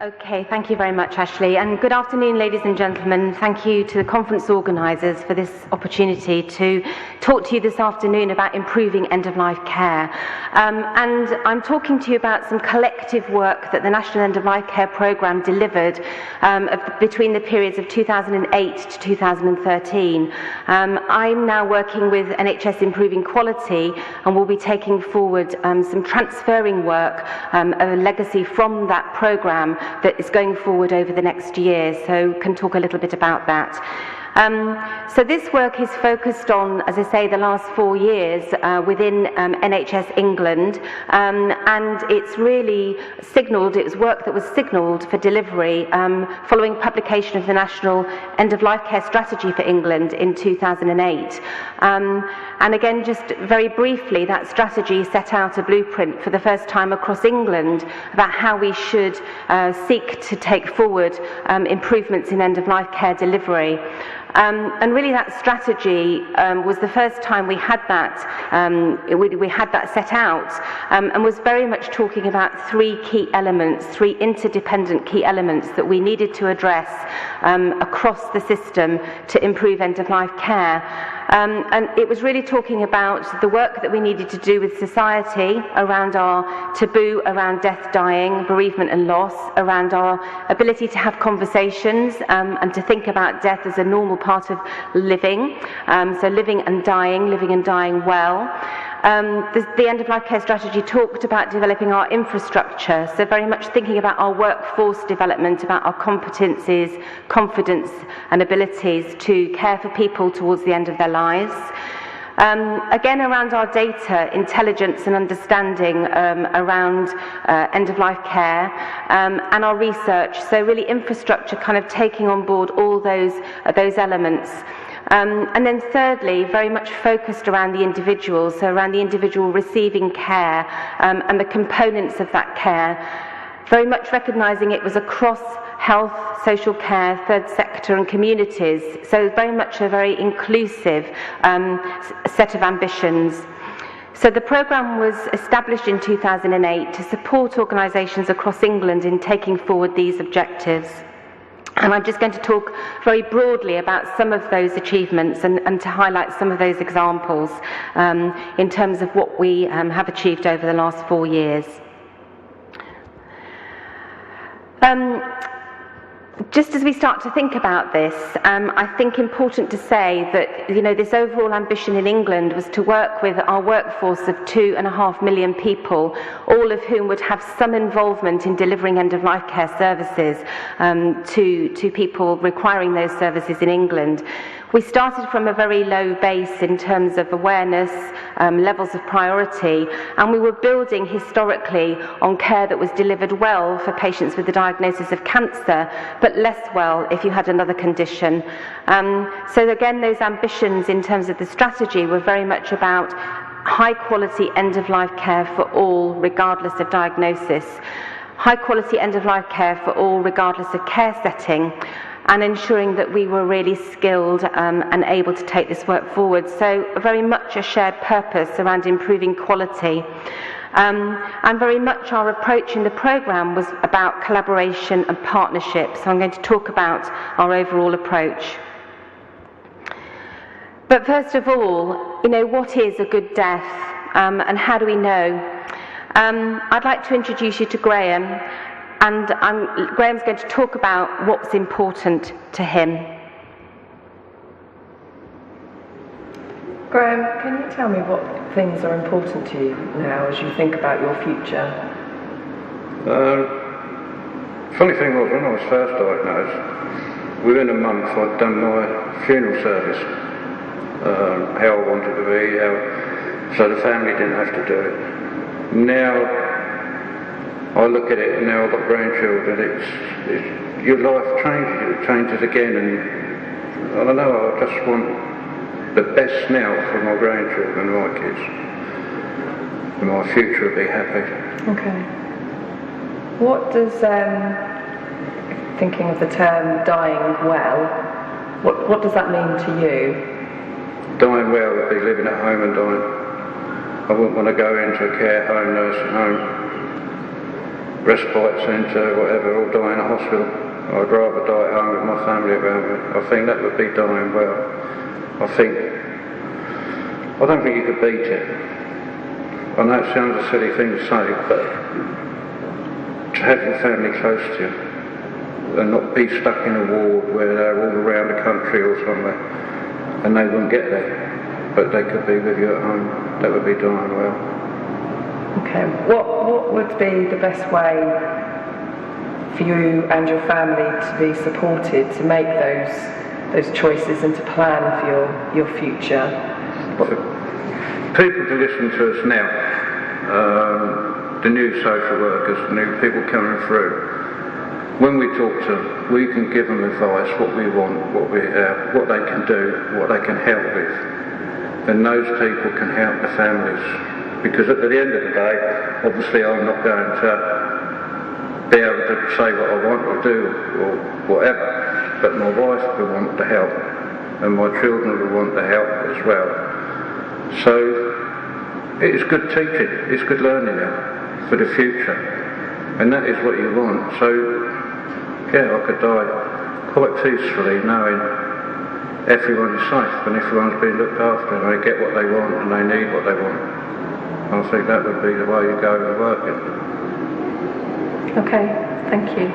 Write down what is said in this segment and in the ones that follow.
Okay, thank you very much, Ashley, and good afternoon, ladies and gentlemen. Thank you to the conference organisers for this opportunity to talk to you this afternoon about improving end-of-life care. And I'm talking to you about some collective work that the National End-of-Life Care Programme delivered between the periods of 2008 to 2013. I'm now working with NHS Improving Quality and will be taking forward some transferring work, a legacy from that programme that is going forward over the next year, so can talk a little bit about that. So this work is focused on, as I say, the last 4 years within NHS England, and it's really signalled, it was work that was signalled for delivery following publication of the National End-of-Life Care Strategy for England in 2008. And again, just very briefly, that strategy set out a blueprint for the first time across England about how we should seek to take forward improvements in end-of-life care delivery. And really that strategy was the first time we had that set out, and was very much talking about three key elements, three interdependent key elements that we needed to address across the system to improve end-of-life care. And it was really talking about the work that we needed to do with society around our taboo around death, dying, bereavement and loss, around our ability to have conversations and to think about death as a normal part of living, so living and dying well. The end-of-life care strategy talked about developing our infrastructure, so very much thinking about our workforce development, about our competencies, confidence and abilities to care for people towards the end of their lives. Again, around our data, intelligence and understanding around end-of-life care, and our research, so really infrastructure kind of taking on board all those elements. And then thirdly, very much focused around the individual, so around the individual receiving care and the components of that care, very much recognising it was across health, social care, third sector and communities, so very much a very inclusive set of ambitions. So the programme was established in 2008 to support organisations across England in taking forward these objectives. And I'm just going to talk very broadly about some of those achievements and to highlight some of those examples in terms of what we have achieved over the last 4 years. Just as we start to think about this, I think important to say that, this overall ambition in England was to work with our workforce of 2.5 million people, all of whom would have some involvement in delivering end-of-life care services to people requiring those services in England. We started from a very low base in terms of awareness, levels of priority, and we were building historically on care that was delivered well for patients with the diagnosis of cancer, but less well if you had another condition. So again, those ambitions in terms of the strategy were very much about high quality end-of-life care for all, regardless of diagnosis, high quality end-of-life care for all, regardless of care setting, and ensuring that we were really skilled and able to take this work forward. So very much a shared purpose around improving quality. And very much our approach in the programme was about collaboration and partnership. So I'm going to talk about our overall approach. But first of all, what is a good death and how do we know? I'd like to introduce you to Graham. And Graham's going to talk about what's important to him. Graham, can you tell me what things are important to you now as you think about your future? Funny thing was, when I was first diagnosed, within a month I'd done my funeral service, how I wanted to be, so the family didn't have to do it. Now, I look at it, and now I've got grandchildren, it's your life changes again, and I don't know, I just want the best now for my grandchildren, my kids, and my future will be happy. Okay. What does, thinking of the term dying well, what does that mean to you? Dying well would be living at home and dying. I wouldn't want to go into a care home, nursing home, respite centre, whatever, or die in a hospital. I'd rather die at home with my family around me. I think that would be dying well. I don't think you could beat it. I know it sounds a silly thing to say, but to have your family close to you and not be stuck in a ward where they're all around the country or somewhere and they wouldn't get there, but they could be with you at home, that would be dying well. Okay, what would be the best way for you and your family to be supported to make those choices and to plan for your future? People to listen to us now, the new social workers, the new people coming through, when we talk to them, we can give them advice, what we want, what we have, what they can do, what they can help with. And those people can help the families. Because at the end of the day, obviously I'm not going to be able to say what I want or do or whatever, but my wife will want to help and my children will want to help as well. So it is good teaching, it's good learning for the future, and that is what you want. So yeah, I could die quite peacefully knowing everyone is safe and everyone's being looked after and they get what they want and they need what they want. I think that would be the way you go and work it. Okay, thank you.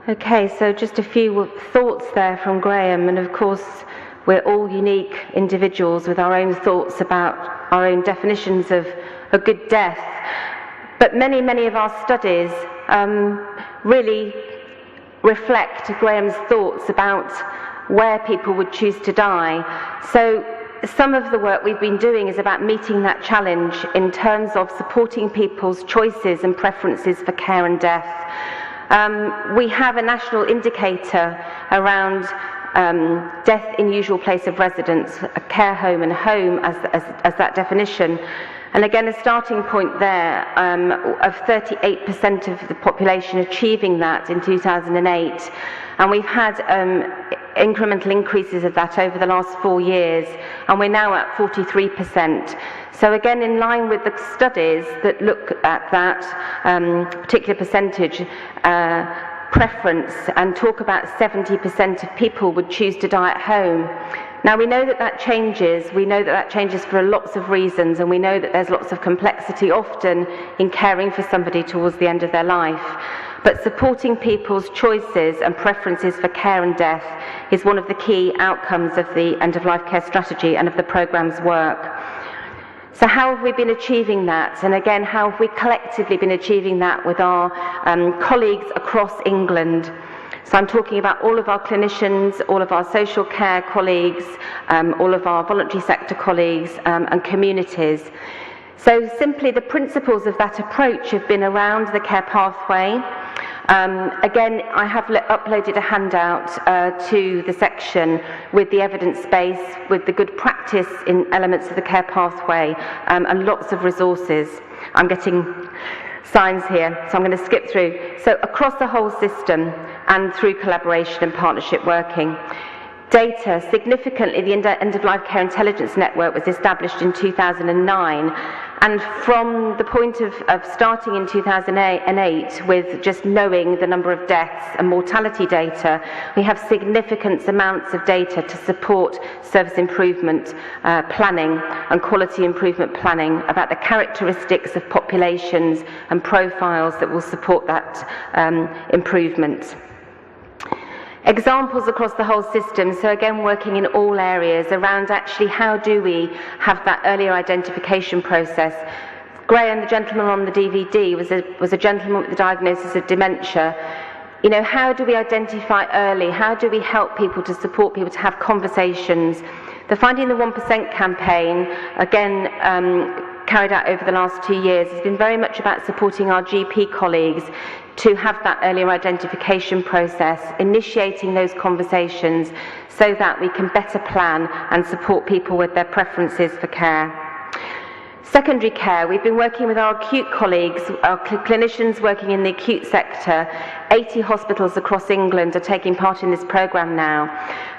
Okay, so just a few thoughts there from Graham, and of course we're all unique individuals with our own thoughts about our own definitions of a good death. But many of our studies really reflect Graham's thoughts about where people would choose to die. So some of the work we've been doing is about meeting that challenge in terms of supporting people's choices and preferences for care and death. We have a national indicator around death in usual place of residence, a care home and home as that definition. And again, a starting point there of 38% of the population achieving that in 2008. And we've had incremental increases of that over the last 4 years, and we're now at 43%. So again, in line with the studies that look at that particular percentage preference and talk about 70% of people would choose to die at home. Now we know that changes. We know that changes for lots of reasons, and we know that there's lots of complexity often in caring for somebody towards the end of their life. But supporting people's choices and preferences for care and death is one of the key outcomes of the end-of-life care strategy and of the programme's work. So how have we been achieving that? And again, how have we collectively been achieving that with our colleagues across England? So I'm talking about all of our clinicians, all of our social care colleagues, all of our voluntary sector colleagues and communities. So simply the principles of that approach have been around the care pathway. Again, I have uploaded a handout to the section with the evidence base, with the good practice in elements of the care pathway, and lots of resources. I'm getting signs here, so I'm going to skip through. So across the whole system and through collaboration and partnership working. Data, significantly, the End-of-Life Care Intelligence Network was established in 2009, and from the point of starting in 2008 with just knowing the number of deaths and mortality data, we have significant amounts of data to support service improvement planning and quality improvement planning about the characteristics of populations and profiles that will support that improvement. Examples across the whole system, so again working in all areas around actually how do we have that earlier identification process. Graham, the gentleman on the DVD, was a gentleman with the diagnosis of dementia. You know, how do we identify early? How do we help people to support people to have conversations? The Finding the 1% campaign, again, carried out over the last 2 years, has been very much about supporting our GP colleagues to have that earlier identification process, initiating those conversations so that we can better plan and support people with their preferences for care. Secondary care, we've been working with our acute colleagues, our clinicians working in the acute sector. 80 hospitals across England are taking part in this programme now.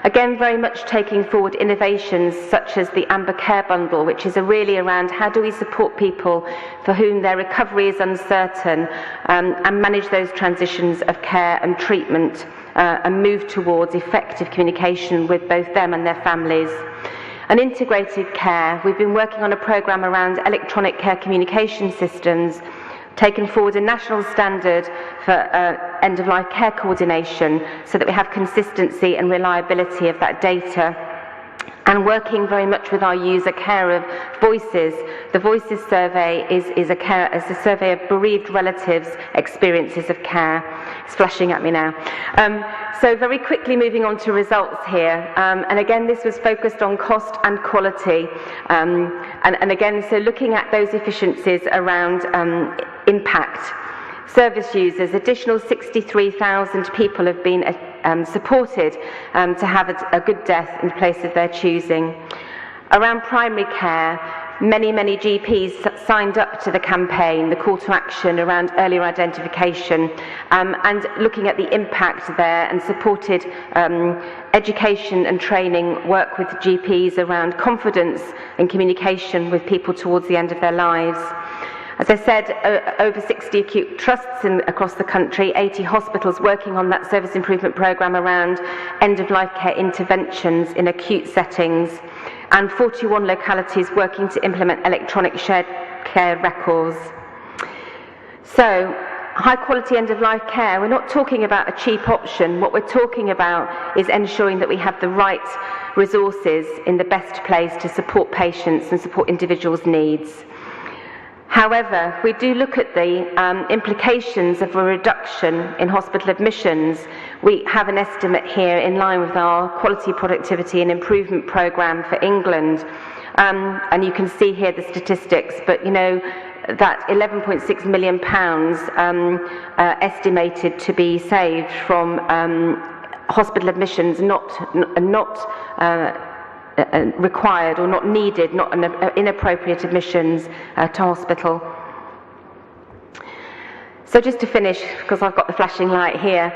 Again, very much taking forward innovations such as the Amber Care Bundle, which is really around how do we support people for whom their recovery is uncertain, and manage those transitions of care and treatment, and move towards effective communication with both them and their families. And integrated care, we've been working on a programme around electronic care communication systems, taken forward a national standard for end-of-life care coordination so that we have consistency and reliability of that data, and working very much with our user care of Voices. The Voices survey is a survey of bereaved relatives' experiences of care. It's flashing at me now. So very quickly moving on to results here. And again, this was focused on cost and quality. And again, so looking at those efficiencies around impact. Service users, additional 63,000 people have been supported to have a good death in place of their choosing. Around primary care, many GPs signed up to the campaign, the call to action around earlier identification, and looking at the impact there, and supported education and training work with GPs around confidence and communication with people towards the end of their lives. As I said, over 60 acute trusts across the country, 80 hospitals working on that service improvement programme around end-of-life care interventions in acute settings, and 41 localities working to implement electronic shared care records. So, high-quality end-of-life care, we're not talking about a cheap option. What we're talking about is ensuring that we have the right resources in the best place to support patients and support individuals' needs. However, if we do look at the implications of a reduction in hospital admissions, we have an estimate here in line with our quality, productivity and improvement programme for England. And you can see here the statistics, but you know that £11.6 million estimated to be saved from hospital admissions not required or not needed, not inappropriate admissions to hospital. So just to finish, because I've got the flashing light here,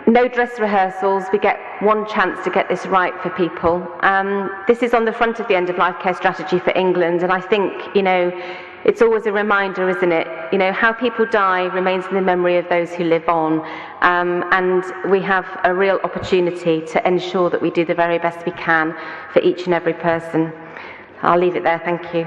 no dress rehearsals, we get one chance to get this right for people. This is on the front of the end-of-life care strategy for England, and I think, you know, it's always a reminder, isn't it? You know, how people die remains in the memory of those who live on, and we have a real opportunity to ensure that we do the very best we can for each and every person. I'll leave it there, thank you.